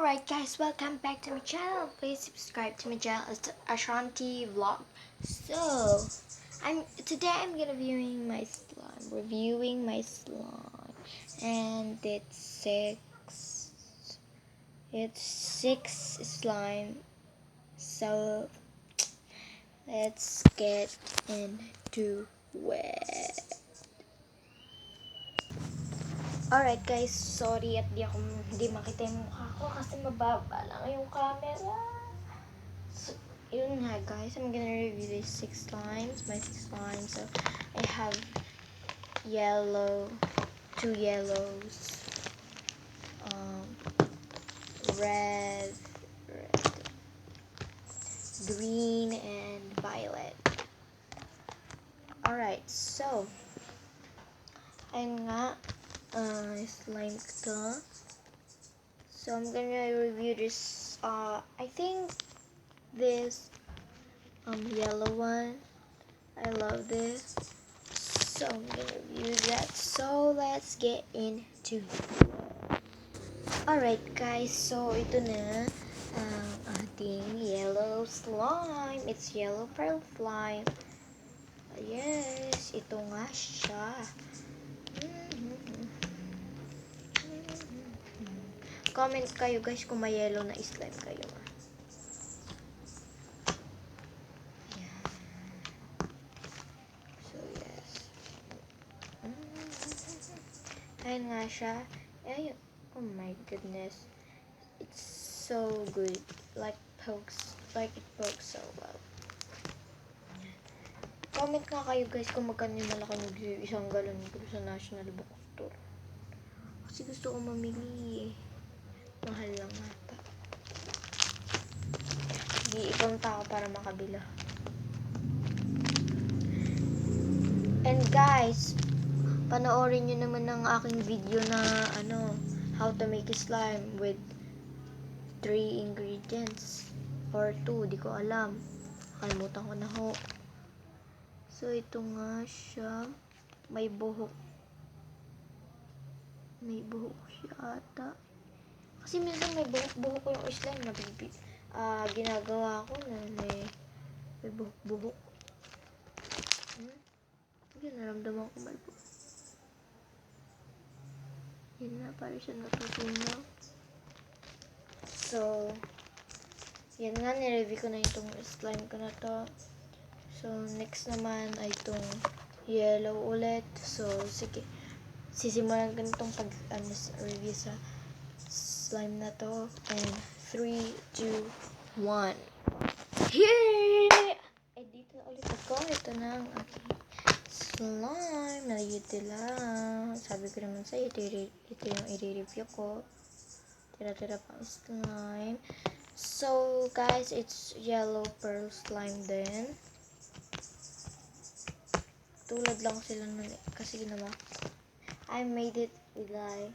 Alright guys, welcome back to my channel. Please subscribe to my channel. It's Ashanti Vlog. So, today I'm gonna reviewing my slime, and it's six slime. So let's get into it. Alright guys, sorry at hindi makita yung mukha ko kasi mababa lang yung camera. So, yun nga guys, I'm gonna review these my six slimes. So, I have two yellows, red, green, and violet. Alright, so, ayun nga, slime ko. So I'm gonna review this. I think this yellow one. I love this. So I'm gonna review that. So let's get into it. Alright guys, so ito na ang ating yellow slime. It's yellow pearl slime. Yes, ito nga siya. Comment kayo guys kung may yellow na slime kayo. Ayan. So yes. Ayan nga siya. Ayan. Oh my goodness. It's so good. Like it pokes so well. Comment nga kayo guys kung magkano yung malaki ng isang galon ko sa National Bookstore. Kasi gusto ko mamili eh. Mahal lang ata. Hindi ibang tao para makabila. And guys, panoorin nyo naman ng aking video na how to make a slime with 3 ingredients or 2, di ko alam. Kalimutan ko na ho. So ito nga siya, may buhok. May buhok siya ata. Kasi minsan may buhok ko yung slime na ginagawa ko na may buhok. Yun, naramdaman ko may buhok. Yun na, parang siya natutunaw. So, yan nga, nireview ko na itong slime ko na to. So, next naman ay itong yellow ulit. So, sige. Sisimulan ko nitong review sa slime na to. And 3, 2, 1. Here! Eh, dito ulit ako. Ito na ang aking slime. Naliyute lang. Sabi ko naman sa'yo, ito yung i-review ko. Tira-tira pang slime. So, guys, it's yellow pearl slime din. Tulad lang sila nun eh. Kasi ginawa I made it with like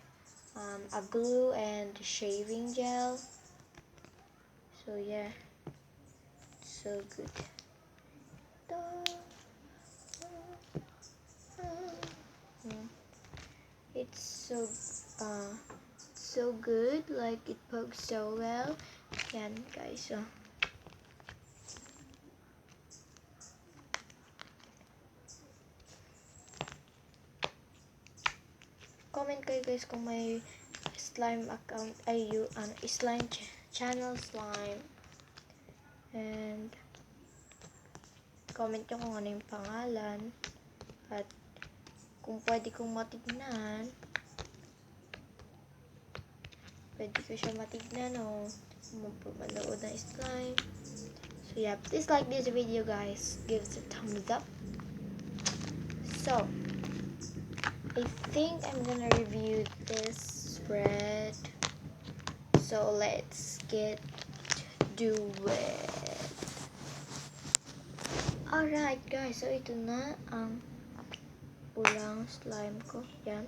a glue and shaving gel. So yeah, so good. It's so good. Like it pokes so well. Yan guys. So. Comment kayo guys kung may slime account slime channel slime, and comment nyo kung ano yung pangalan at kung pwede kong matignan, pwede ko siya matignan o manood ng slime. So yeah, please like this video guys, give us a thumbs up. So I think I'm gonna review this spread. So let's do it. Alright guys, so ito na ang pulang slime ko. Yan.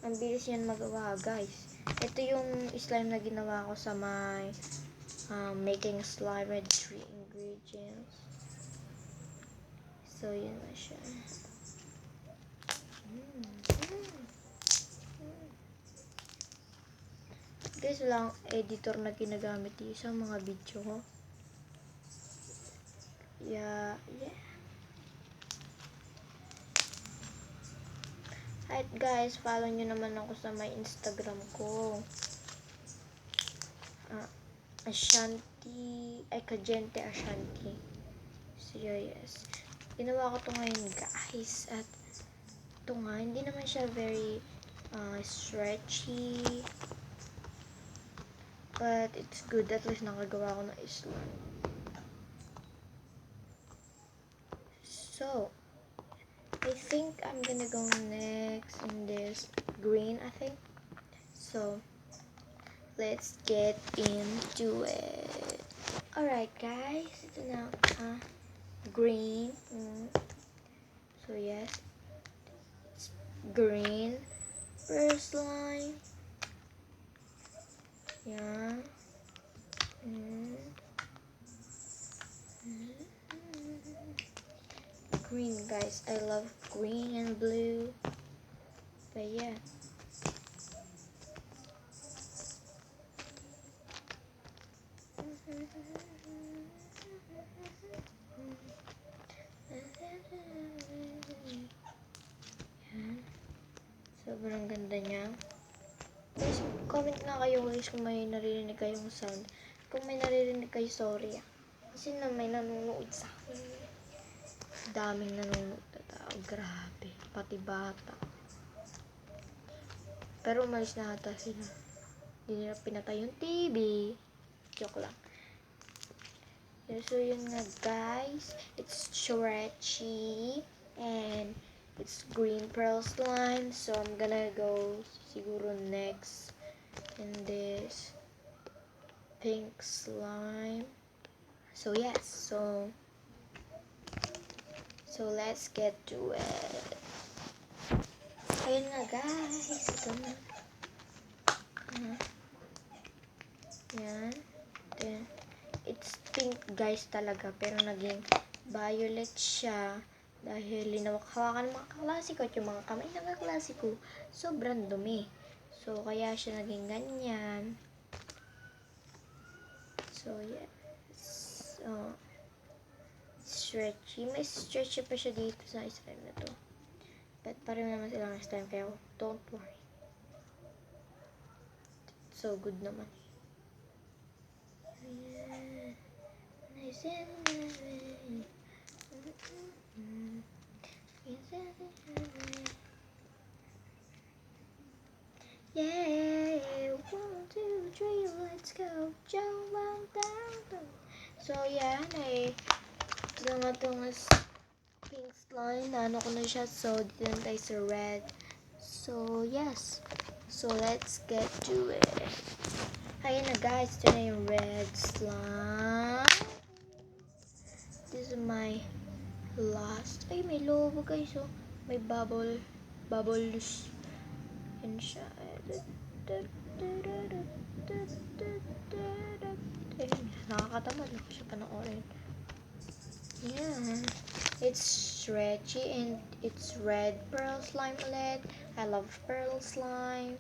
Ang bilis yan magawa guys. Ito yung slime na ginawa ko sa my making slime with 3 ingredients. So, yun na siya. guys, wala akong editor na ginagamit dito sa mga video ko. Yeah. Hi guys, follow nyo naman ako sa my Instagram ko. Kajente Ashanti. So yes. Ginawa ko to ngayon guys. At ito nga, hindi naman siya very stretchy. But it's good. At least nakagawa ko ng slime. So, I think I'm gonna go next in this green, I think. So, let's get into it. Alright guys, ito na green. So yes, it's green first line. Yeah. Green guys, I love green and blue. But yeah. Sobrang ganda niya. Guys, comment nga kayo guys kung may naririnig kayong sound. Kung may naririnig kayo, sorry Kasi na may nanonood sa akin. Daming nanonood na tao. Grabe. Pati bata. Pero umalis na ata sila. Hindi nila pinatay yung TV. Joke lang. Yeah, so yun nga guys. It's stretchy. And it's green pearl slime. So I'm gonna go siguro next in this pink slime. So yes. So let's get to it. Ayun nga guys. Ito na. Yan. Then, it's pink guys talaga. Pero naging violet siya. Dahil linawak-hawakan ng mga kaklase ko at yung mga kamay ng kaklase ko, sobrang dumi. So, kaya siya naging ganyan. So, yes. So, stretchy. May stretchy pa siya dito sa slime na to. But pareho naman silang slime, kaya don't worry. So good naman. Yeah, 1, 2, 3, let's go. Jump down. So yeah, ito nga itong pink slime. Naano ko na siya. So, dito na tayo sa red. So, yes. So, let's get to it. Ayan na guys. Ito na yung red slime. This is my last. Ay, may lobo guys. So, may bubbles. Yan siya. Nakakatamad ako siya panoorin. Yeah. It's stretchy and it's red pearl slime ulit. I love pearl slime.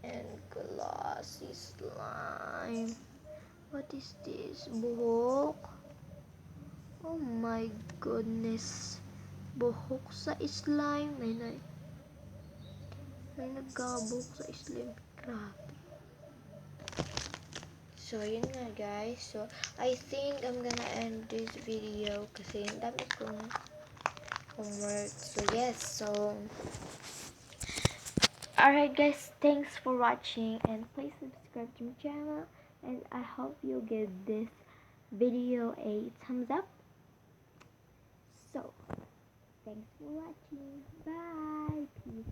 And glossy slime. What is this? Buhok? Oh my goodness. Buhok sa slime. May nagkabuhok sa slime. Grabe. So, yun nga guys. So, I think I'm gonna end this video kasi ang dami kong homework. So, yes. So, alright guys. Thanks for watching. And please subscribe to my channel. And I hope you give this video a thumbs up. So, thanks for watching. Bye. Peace.